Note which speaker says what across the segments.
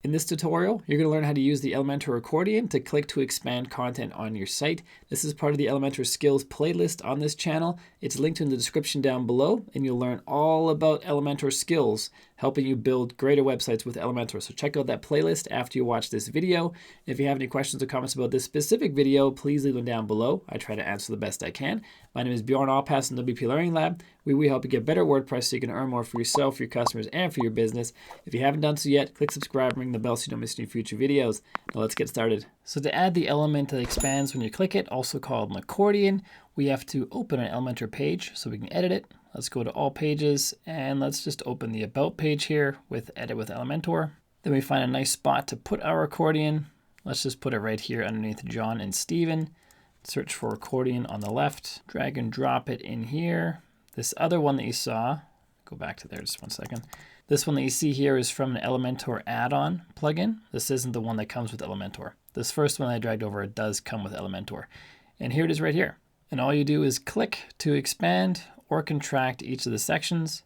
Speaker 1: In this tutorial, you're going to learn how to use the Elementor accordion to click to expand content on your site. This is part of the Elementor skills playlist on this channel. It's linked in the description down below, and you'll learn all about Elementor skills, helping you build greater websites with Elementor. So check out that playlist after you watch this video. If you have any questions or comments about this specific video, please leave them down below. I try to answer the best I can. My name is Bjorn Allpass in WP Learning Lab. We help you get better at WordPress so you can earn more for yourself, for your customers, and for your business. If you haven't done so yet, click subscribe and ring the bell so you don't miss any future videos. Now let's get started. So to add the element that expands when you click it, also called an accordion, we have to open an Elementor page so we can edit it. Let's go to all pages and let's just open the about page here with edit with Elementor. Then we find a nice spot to put our accordion. Let's just put it right here underneath John and Steven. Search for accordion on the left, drag and drop it in here. This other one that you saw, go back to there just one second. This one that you see here is from an Elementor add-on plugin. This isn't the one that comes with Elementor. This first one I dragged over, it does come with Elementor. And here it is right here. And all you do is click to expand or contract each of the sections.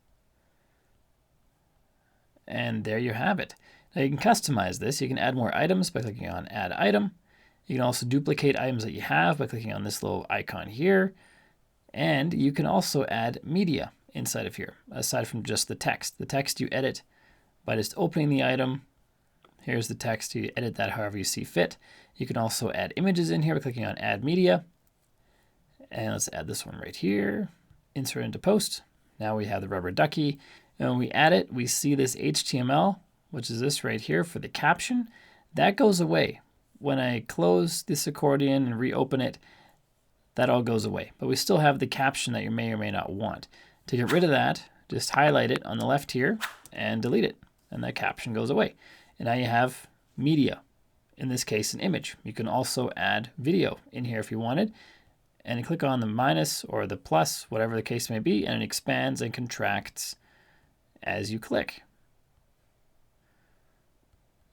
Speaker 1: And there you have it. Now you can customize this. You can add more items by clicking on Add Item. You can also duplicate items that you have by clicking on this little icon here. And you can also add media inside of here, aside from just the text. The text you edit by just opening the item. Here's the text. You edit that however you see fit. You can also add images in here by clicking on Add Media. And let's add this one right here. Insert into post. Now we have the rubber ducky. And when we add it, we see this HTML, which is this right here for the caption. That goes away. When I close this accordion and reopen it, that all goes away. But we still have the caption that you may or may not want. To get rid of that, just highlight it on the left here and delete it. And that caption goes away. And now you have media, in this case an image. You can also add video in here if you wanted. And you click on the minus or the plus, whatever the case may be, and it expands and contracts as you click.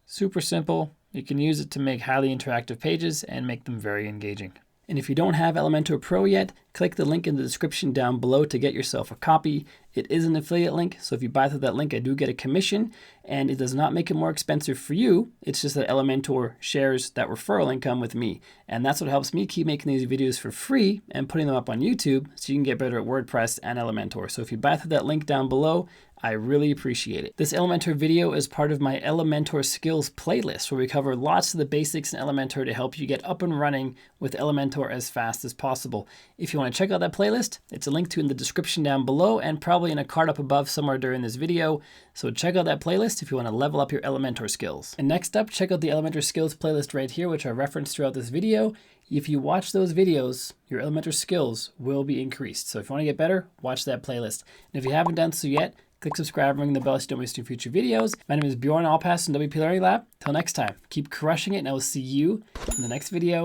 Speaker 1: Super simple. You can use it to make highly interactive pages and make them very engaging. And if you don't have Elementor Pro yet, click the link in the description down below to get yourself a copy. It is an affiliate link, so if you buy through that link, I do get a commission, and it does not make it more expensive for you. It's just that Elementor shares that referral income with me. And that's what helps me keep making these videos for free and putting them up on YouTube so you can get better at WordPress and Elementor. So if you buy through that link down below, I really appreciate it. This Elementor video is part of my Elementor skills playlist where we cover lots of the basics in Elementor to help you get up and running with Elementor as fast as possible. If you want to check out that playlist, it's a link to in the description down below and probably in a card up above somewhere during this video. So check out that playlist if you want to level up your Elementor skills. And next up, check out the Elementor skills playlist right here, which I referenced throughout this video. If you watch those videos, your Elementor skills will be increased. So if you want to get better, watch that playlist. And if you haven't done so yet, click subscribe and ring the bell so you don't miss any future videos. My name is Bjorn Allpass in WP Learning Lab. Till next time, keep crushing it and I will see you in the next video.